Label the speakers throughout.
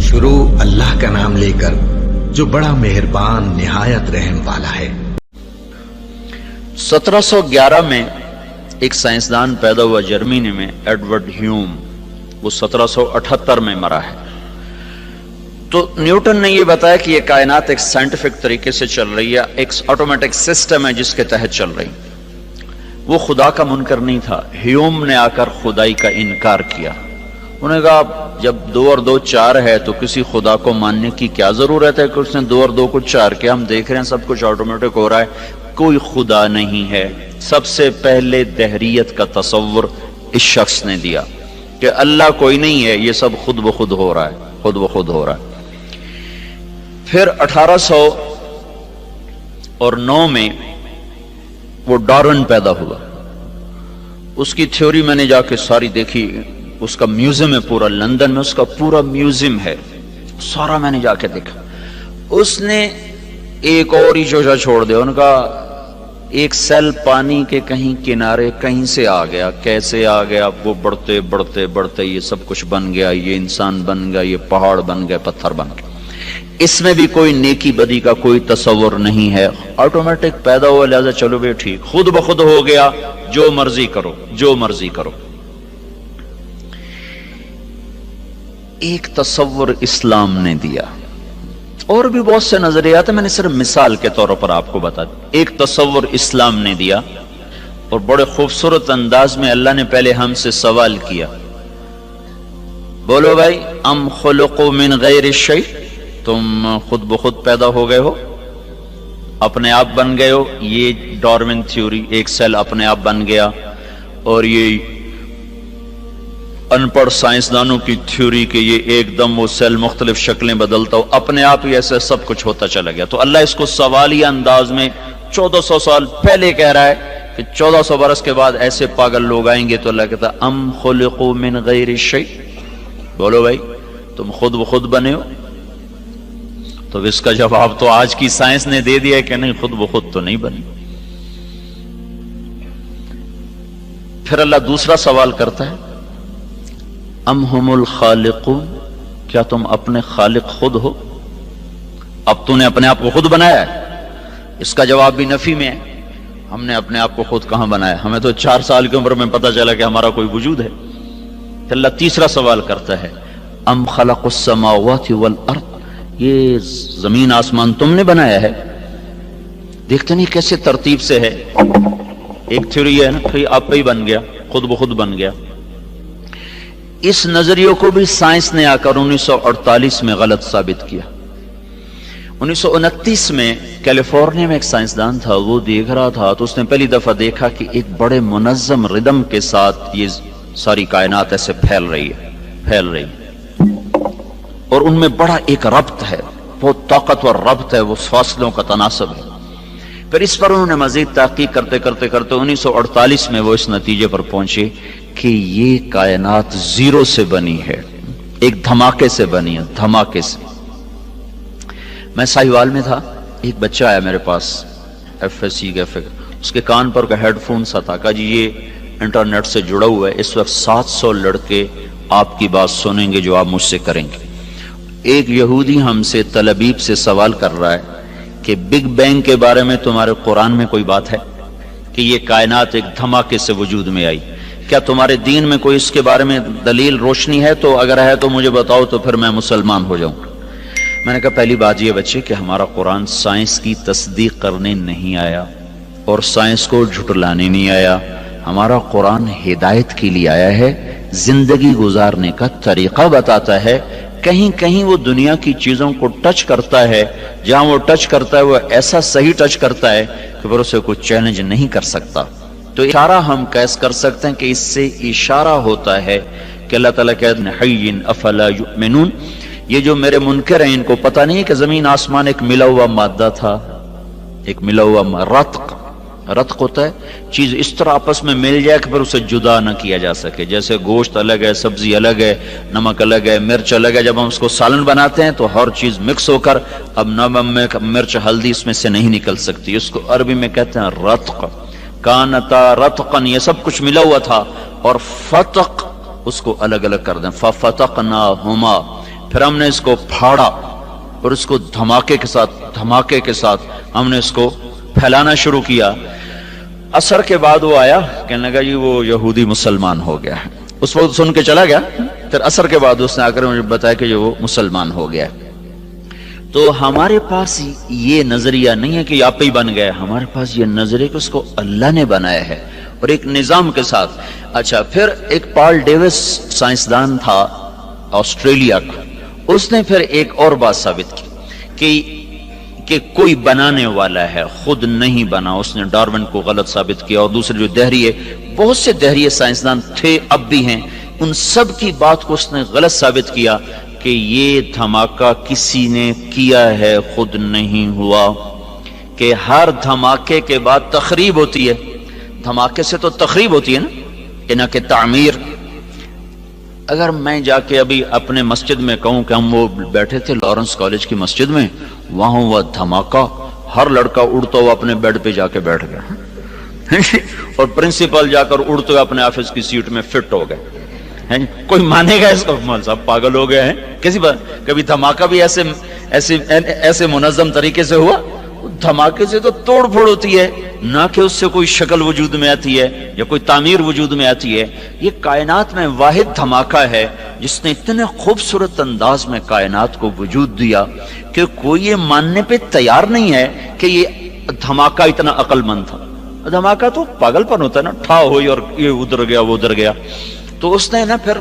Speaker 1: شروع اللہ کا نام لے کر جو بڑا مہربان نہایت رحم والا ہے۔
Speaker 2: 1711 میں ایک سائنسدان پیدا ہوا جرمنی میں، ایڈورڈ ہیوم، وہ 1778 میں مرا ہے۔ تو نیوٹن نے یہ بتایا کہ یہ کائنات ایک سائنٹیفک طریقے سے چل رہی ہے، ایک آٹومیٹک سسٹم ہے جس کے تحت چل رہی۔ وہ خدا کا منکر نہیں تھا۔ ہیوم نے آ کر خدائی کا انکار کیا۔ انہوں نے کہا جب 2 اور 2 4 ہے تو کسی خدا کو ماننے کی کیا ضرورت ہے کہ اس نے 2 اور 2 کو 4 کیا؟ ہم دیکھ رہے ہیں سب کچھ آٹومیٹک ہو رہا ہے، کوئی خدا نہیں ہے۔ سب سے پہلے دہریت کا تصور اس شخص نے دیا کہ اللہ کوئی نہیں ہے، یہ سب خود بخود ہو رہا ہے، خود بخود ہو رہا ہے۔ پھر 1809 میں وہ ڈارون پیدا ہوا۔ اس کی تھیوری میں نے جا کے ساری دیکھی، اس کا میوزیم ہے پورا لندن میں، اس کا پورا میوزیم ہے، سارا میں نے جا کے دیکھا۔ اس نے ایک اور ہی چوچا چھوڑ دیا، ان کا ایک سیل پانی کے کہیں کنارے کہیں سے آ گیا، کیسے آ گیا؟ وہ بڑھتے بڑھتے بڑھتے یہ سب کچھ بن گیا، یہ انسان بن گیا، یہ پہاڑ بن گیا، پتھر بن گیا۔ اس میں بھی کوئی نیکی بدی کا کوئی تصور نہیں ہے، آٹومیٹک پیدا ہوا، لہذا چلو بھی ٹھیک، خود بخود ہو گیا، جو مرضی کرو، جو مرضی کرو۔ ایک تصور اسلام نے دیا، اور بھی بہت سے نظریات ہیں، میں نے صرف مثال کے طور پر آپ کو بتا دیا۔ ایک تصور اسلام نے دیا، اور بڑے خوبصورت انداز میں اللہ نے پہلے ہم سے سوال کیا، بولو بھائی، ام خلقوا من غیر الشیء، تم خود بخود پیدا ہو گئے ہو، اپنے آپ بن گئے ہو؟ یہ ڈارون تھیوری، ایک سیل اپنے آپ بن گیا، اور یہ ان پڑھ سائنسدانوں کی تھیوری کہ یہ ایک دم وہ سیل مختلف شکلیں بدلتا ہو، اپنے آپ ہی ایسے سب کچھ ہوتا چلا گیا۔ تو اللہ اس کو سوالیہ انداز میں 1400 سال پہلے کہہ رہا ہے کہ 1400 برس کے بعد ایسے پاگل لوگ آئیں گے، تو اللہ کہتا ہے ام خلقوا من غیر الشیء، بولو بھائی تم خود بخود بنے ہو؟ تو اس کا جواب تو آج کی سائنس نے دے دیا کہ نہیں، خود بخود تو نہیں بنی۔ پھر اللہ دوسرا سوال کرتا ہے، ام ہم الخالقون، کیا تم اپنے خالق خود ہو؟ اب تو نے اپنے آپ کو خود بنایا ہے؟ اس کا جواب بھی نفی میں ہے، ہم نے اپنے آپ کو خود کہاں بنایا؟ ہمیں تو 4 سال کی عمر میں پتہ چلا کہ ہمارا کوئی وجود ہے۔ تو اللہ تیسرا سوال کرتا ہے، ام خلق السماوات والارض، یہ زمین آسمان تم نے بنایا ہے؟ دیکھتے نہیں کیسے ترتیب سے ہے۔ ایک تھیوری ہے نا کہ آپ ہی بن گیا، خود بخود بن گیا۔ اس نظریے کو بھی سائنس نے آ کر 1948 میں غلط ثابت کیا۔ 1929 میں کیلیفورنیا میں ایک سائنسدان تھا، وہ دیکھ رہا تھا تو اس نے پہلی دفعہ دیکھا کہ ایک بڑے منظم ردم کے ساتھ یہ ساری کائنات ایسے پھیل رہی ہے، اور ان میں بڑا ایک ربط ہے، بہت طاقتور ربط ہے، وہ فاصلوں کا تناسب ہے۔ پھر اس پر انہوں نے مزید تحقیق کرتے 1948 میں وہ اس نتیجے پر پہنچے کہ یہ کائنات زیرو سے بنی ہے، ایک دھماکے سے بنی ہے، دھماکے سے۔ میں ساہیوال میں تھا، ایک بچہ آیا میرے پاس، FSC کا، اس کے کان پر کا ہیڈ فون سا تھا، کہا جی یہ انٹرنیٹ سے جڑا ہوا ہے، اس وقت 700 لڑکے آپ کی بات سنیں گے جو آپ مجھ سے کریں گے۔ ایک یہودی ہم سے تل ابیب سے سوال کر رہا ہے کہ بگ بینگ کے بارے میں تمہارے قرآن میں کوئی بات ہے کہ یہ کائنات ایک دھماکے سے وجود میں آئی؟ کیا تمہارے دین میں کوئی اس کے بارے میں دلیل روشنی ہے؟ تو اگر ہے تو مجھے بتاؤ، تو پھر میں مسلمان ہو جاؤں۔ میں نے کہا پہلی بات یہ بچے کہ ہمارا قرآن سائنس کی تصدیق کرنے نہیں آیا اور سائنس کو جھٹلانے نہیں آیا، ہمارا قرآن ہدایت کے لیے آیا ہے، زندگی گزارنے کا طریقہ بتاتا ہے۔ کہیں کہیں وہ دنیا کی چیزوں کو ٹچ کرتا ہے، جہاں وہ ٹچ کرتا ہے وہ ایسا صحیح ٹچ کرتا ہے کہ پھر اسے کوئی چیلنج نہیں کر سکتا۔ تو اشارہ ہم قیاس کر سکتے ہیں کہ اس سے اشارہ ہوتا ہے کہ اللہ تعالیٰ کہتے ہیں حی افلا یؤمنون، یہ جو میرے منکر ہیں ان کو پتہ نہیں کہ زمین آسمان ایک ملا ہوا مادہ تھا، ایک ملا ہوا رتق ہوتا ہے، چیز اس طرح آپس میں مل جائے کہ پھر اسے جدا نہ کیا جا سکے، جیسے گوشت الگ ہے، سبزی الگ ہے، نمک الگ ہے، مرچ الگ ہے، جب ہم اس کو سالن بناتے ہیں تو ہر چیز مکس ہو کر اب نمک مرچ ہلدی اس میں سے نہیں نکل سکتی، اس کو عربی میں کہتے ہیں رتق، کانتا رتقن، یہ سب کچھ ملا ہوا تھا، اور فتق اس کو الگ الگ کر دیں، ففتقناہما، پھر ہم نے اس کو پھاڑا اور اس کو دھماکے کے ساتھ ہم نے اس کو پھیلانا شروع کیا. عصر کے بعد وہ آیا، کہنے لگا جی وہ یہودی مسلمان ہو گیا ہے. اس وقت سن کے چلا گیا. پھر عصر کے بعد اس نے آ کر مجھے بتایا کہ وہ مسلمان ہو گیا. تو ہمارے پاس یہ نظریہ نہیں ہے کہ آپ ہی بن گئے، ہمارے پاس یہ نظریہ کہ اس کو اللہ نے بنایا ہے اور ایک نظام کے ساتھ. اچھا، پھر ایک پال ڈیوس سائنسدان تھا آسٹریلیا کا، اس نے پھر ایک اور بات ثابت کی کہ کوئی بنانے والا ہے، خود نہیں بنا. اس نے ڈارون کو غلط ثابت کیا. اور دوسرے جو دہریے، بہت سے دہریے سائنسدان تھے، اب بھی ہیں، ان سب کی بات کو اس نے غلط ثابت کیا کہ یہ دھماکہ کسی نے کیا ہے، خود نہیں ہوا. کہ ہر دھماکے کے بعد تخریب ہوتی ہے. دھماکے سے تو تخریب ہوتی ہے نا کہ تعمیر. اگر میں جا کے ابھی اپنے مسجد میں کہوں کہ ہم وہ بیٹھے تھے لارنس کالج کی مسجد میں، وہاں ہوا دھماکہ، ہر لڑکا اڑتا ہوا اپنے بیڈ پہ جا کے بیٹھ گیا اور پرنسپل جا کر اڑتے ہوئے اپنے آفس کی سیٹ میں فٹ ہو گئے. کوئی مانے گا اس کو؟ مول صاحب پاگل ہو گئے ہیں. کسی بات کبھی دھماکہ بھی ایسے منظم طریقے سے ہوا؟ دھماکے سے تو توڑ پھوڑ ہوتی ہے، نہ کہ اس سے کوئی شکل وجود میں آتی ہے یا کوئی تعمیر وجود میں آتی ہے. یہ کائنات میں واحد دھماکہ ہے جس نے اتنے خوبصورت انداز میں کائنات کو وجود دیا کہ کوئی یہ ماننے پہ تیار نہیں ہے کہ یہ دھماکہ اتنا عقل مند تھا. دھماکہ تو پاگل پن ہوتا ہے نا، ٹھا ہوئی اور یہ ادھر گیا وہ ادھر گیا. تو اس نے نا پھر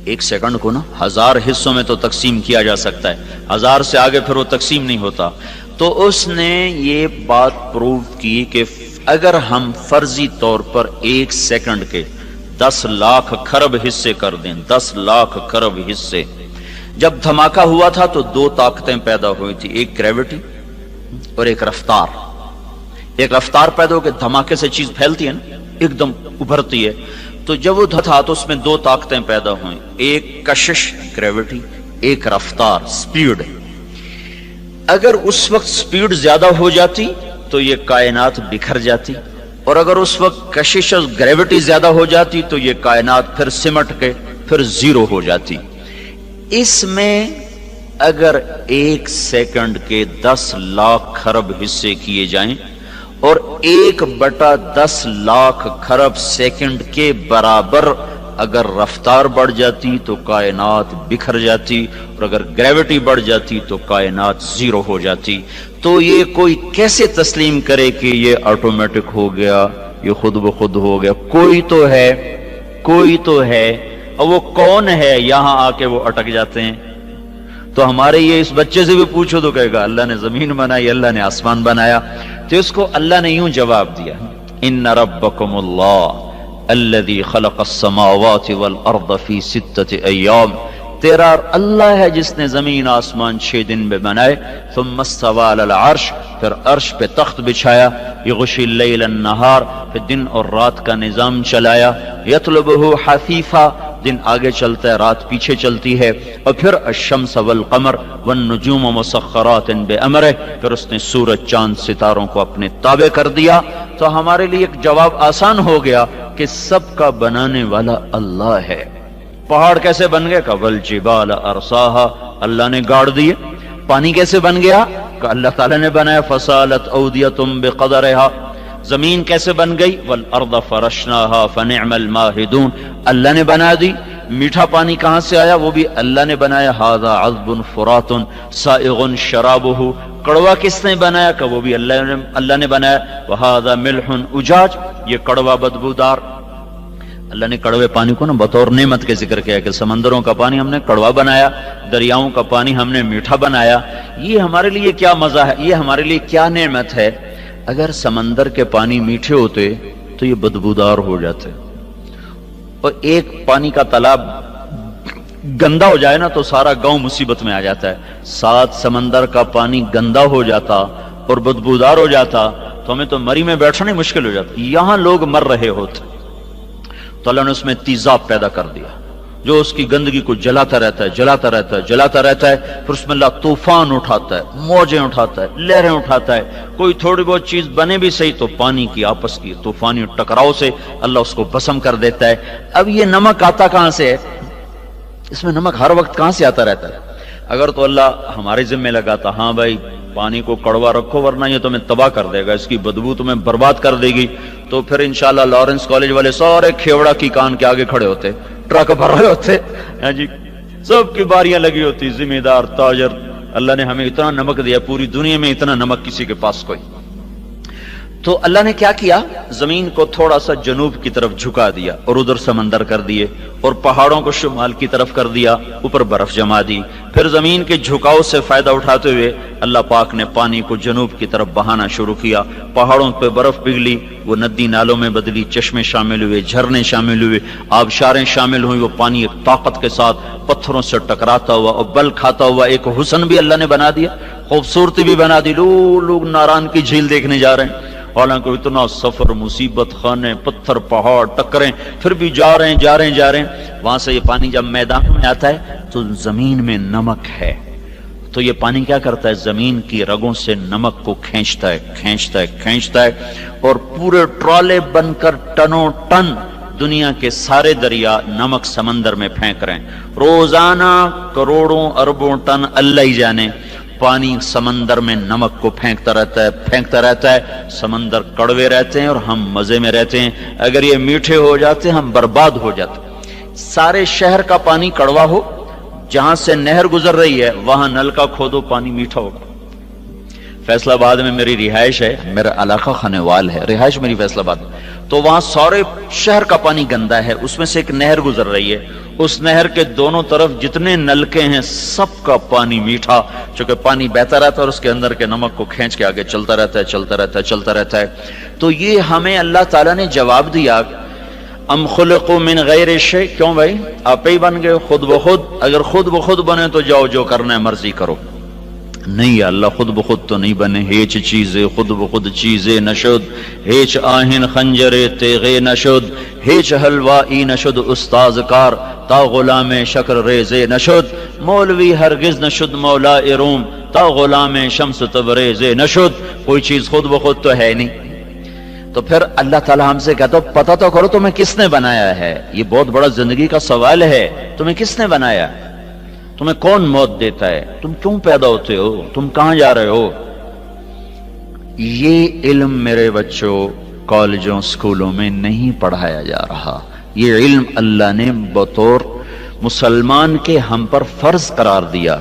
Speaker 2: ایک سیکنڈ کو نا 1000 حصوں میں تو تقسیم کیا جا سکتا ہے، 1000 سے آگے پھر وہ تقسیم نہیں ہوتا. تو اس نے یہ بات پروو کی کہ اگر ہم فرضی طور پر 1 سیکنڈ کے 10 لاکھ کھرب حصے کر دیں، 10 لاکھ کھرب حصے. جب دھماکہ ہوا تھا تو 2 طاقتیں پیدا ہوئی تھی، ایک گریوٹی اور ایک رفتار. ایک رفتار پیدا ہو کے دھماکے سے چیز پھیلتی ہے نا، ایک دم ابھرتی ہے. تو جب وہ تھا تو اس میں 2 طاقتیں پیدا ہوئیں، ایک کشش گریوٹی، ایک رفتار سپیڈ. اگر اس وقت سپیڈ زیادہ ہو جاتی تو یہ کائنات بکھر جاتی، اور اگر اس وقت کشش اور گریوٹی زیادہ ہو جاتی تو یہ کائنات پھر سمٹ کے پھر زیرو ہو جاتی. اس میں اگر 1 سیکنڈ کے 10 لاکھ کھرب حصے کیے جائیں اور 1/10 لاکھ کھرب سیکنڈ کے برابر اگر رفتار بڑھ جاتی تو کائنات بکھر جاتی، اور اگر گریوٹی بڑھ جاتی تو کائنات زیرو ہو جاتی. تو یہ کوئی کیسے تسلیم کرے کہ یہ آٹومیٹک ہو گیا، یہ خود بخود ہو گیا؟ کوئی تو ہے، اور وہ کون ہے؟ یہاں آ کے وہ اٹک جاتے ہیں. تو ہمارے یہ اس بچے سے بھی پوچھو تو کہے گا اللہ نے زمین بنائی، اللہ نے آسمان بنایا. تو اس کو اللہ نے یوں جواب دیا، ان ربکم اللہ الذي خلق السماوات والارض في 6 ایام. تیرا اللہ ہے جس نے زمین آسمان 6 دن میں بنائے. ثم استوى على العرش، پھر عرش پہ تخت بچھایا. یغشی اللیل النہار، پھر دن اور رات کا نظام چلایا. یطلبہ حفیفا، دن آگے چلتا ہے رات پیچھے چلتی ہے. اور پھر الشمس والقمر والنجوم مسخرات بامرہ، پھر اس نے سورج چاند ستاروں کو اپنے تابع کر دیا. تو ہمارے لیے ایک جواب آسان ہو گیا کہ سب کا بنانے والا اللہ ہے. پہاڑ کیسے بن گئے؟ والجبال ارساہا، اللہ نے گاڑ دیے. پانی کیسے بن گیا؟ کہ اللہ تعالیٰ نے بنایا. فسالت اودیۃ بقدرہا. زمین کیسے بن گئی؟ والارض فرشناہا فنعم الماہدون، اللہ نے بنا دی. میٹھا پانی کہاں سے آیا؟ وہ بھی اللہ نے بنایا. ھذا عذب فرات سائغ شرابہ، کڑوا کس نے بنایا؟ کہ وہ بھی اللہ نے بنایا. وھذا ملح اجاج، یہ کڑوا بدبودار. اللہ نے کڑوے پانی کو نا بطور نعمت کے ذکر کیا کہ سمندروں کا پانی ہم نے کڑوا بنایا، دریاؤں کا پانی ہم نے میٹھا بنایا. یہ ہمارے لیے کیا مزہ ہے، یہ ہمارے لیے کیا نعمت ہے. اگر سمندر کے پانی میٹھے ہوتے تو یہ بدبودار ہو جاتے، اور ایک پانی کا تالاب گندا ہو جائے نا تو سارا گاؤں مصیبت میں آ جاتا ہے. 7 سمندر کا پانی گندا ہو جاتا اور بدبودار ہو جاتا تو ہمیں تو مری میں بیٹھنا ہی مشکل ہو جاتا. یہاں لوگ مر رہے ہوتے تو اللہ نے اس میں تیزاب پیدا کر دیا جو اس کی گندگی کو جلاتا رہتا ہے. پھر اس میں اللہ طوفان اٹھاتا ہے، موجیں اٹھاتا ہے، لہریں اٹھاتا ہے. کوئی تھوڑی بہت چیز بنے بھی صحیح تو پانی کی آپس کی طوفانی ٹکراؤ سے اللہ اس کو بسم کر دیتا ہے. اب یہ نمک آتا کہاں سے ہے؟ اس میں نمک ہر وقت کہاں سے آتا رہتا ہے؟ اگر تو اللہ ہمارے ذمہ لگاتا ہاں بھائی پانی کو کڑوا رکھو ورنہ یہ تمہیں تباہ کر دے گا، اس کی بدبو تمہیں برباد کر دے گی، تو پھر انشاءاللہ لارنس کالج والے سارے کھیوڑا کی کان کے آگے کھڑے ہوتے، ٹرک بھر رہے ہوتے، ہاں جی سب کی باریاں لگی ہوتی، ذمہ دار تاجر۔ اللہ نے ہمیں اتنا نمک دیا، پوری دنیا میں اتنا نمک کسی کے پاس کوئی۔ تو اللہ نے کیا کیا؟ زمین کو تھوڑا سا جنوب کی طرف جھکا دیا اور ادھر سمندر کر دیے، اور پہاڑوں کو شمال کی طرف کر دیا، اوپر برف جما دی۔ پھر زمین کے جھکاؤ سے فائدہ اٹھاتے ہوئے اللہ پاک نے پانی کو جنوب کی طرف بہانا شروع کیا، پہاڑوں پہ برف پگھلی، وہ ندی نالوں میں بدلی، چشمے شامل ہوئے، جھرنے شامل ہوئے، آبشاریں شامل ہوئی، وہ پانی ایک طاقت کے ساتھ پتھروں سے ٹکراتا ہوا اور بل کھاتا ہوا ایک حسن بھی اللہ نے بنا دیا، خوبصورتی بھی بنا دی۔ لوگ ناران کی جھیل دیکھنے جا رہے ہیں، حالانکہ اتنا سفر، مصیبت خانے، پتھر، پہاڑ ٹکریں، پھر بھی جا رہے ہیں۔ وہاں سے یہ پانی جب میدان میں آتا ہے تو زمین میں نمک ہے، تو یہ پانی کیا کرتا ہے؟ زمین کی رگوں سے نمک کو کھینچتا ہے اور پورے ٹرالے بن کر ٹنوں ٹن دنیا کے سارے دریا نمک سمندر میں پھینک رہے ہیں۔ روزانہ کروڑوں اربوں ٹن اللہ ہی جانے پانی سمندر میں نمک کو پھینکتا رہتا ہے۔ سمندر کڑوے رہتے ہیں اور ہم مزے میں رہتے ہیں، اگر یہ میٹھے ہو جاتے ہم برباد ہو جاتے۔ سارے شہر کا پانی کڑوا ہو، جہاں سے نہر گزر رہی ہے وہاں نل کا کھودو پانی میٹھا ہوگا۔ فیصل آباد میں میری رہائش ہے، میرا علاقہ خانوال ہے، رہائش میری فیصل آباد، تو وہاں سارے شہر کا پانی گندا ہے، اس میں سے ایک نہر گزر رہی ہے، اس نہر کے دونوں طرف جتنے نلکے ہیں سب کا پانی میٹھا، چونکہ پانی بہتا رہتا ہے اور اس کے اندر کے نمک کو کھینچ کے آگے چلتا رہتا ہے۔ تو یہ ہمیں اللہ تعالیٰ نے جواب دیا، ام خلقوا من غیر شیء، کیوں بھائی آپ ہی بن گئے خود بخود؟ اگر خود بخود بنے تو جاؤ جو کرنا ہے مرضی کرو۔ نہیں اللہ خود بخود تو نہیں بنے، ہیچ چیزیں خود بخود چیزیں نشد، ہیچ آہن خنجر تیغے نشد، ہیچ حلوائی نشد استاذ کار، تا غلام شکر ریزے نشد، مولوی ہرگز نشد مولا روم، تا غلام شمس تبریز نشد۔ کوئی چیز خود بخود تو ہے نہیں۔ تو پھر اللہ تعالیٰ ہم سے کہتا پتہ تو کرو تمہیں کس نے بنایا ہے، یہ بہت بڑا زندگی کا سوال ہے، تمہیں کس نے بنایا، تمہیں کون موت دیتا ہے، تم کیوں پیدا ہوتے ہو، تم کہاں جا رہے ہو؟ یہ علم میرے بچوں کالجوں سکولوں میں نہیں پڑھایا جا رہا، یہ علم اللہ نے بطور مسلمان کے ہم پر فرض قرار دیا،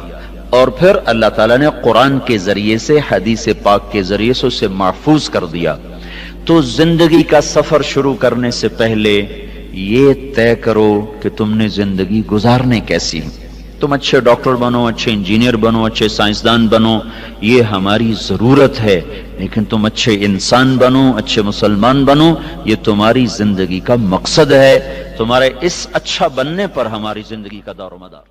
Speaker 2: اور پھر اللہ تعالیٰ نے قرآن کے ذریعے سے، حدیث پاک کے ذریعے سے اسے محفوظ کر دیا۔ تو زندگی کا سفر شروع کرنے سے پہلے یہ طے کرو کہ تم نے زندگی گزارنے کیسی، تم اچھے ڈاکٹر بنو، اچھے انجینئر بنو، اچھے سائنسدان بنو، یہ ہماری ضرورت ہے، لیکن تم اچھے انسان بنو، اچھے مسلمان بنو، یہ تمہاری زندگی کا مقصد ہے، تمہارے اس اچھا بننے پر ہماری زندگی کا دار و مدار۔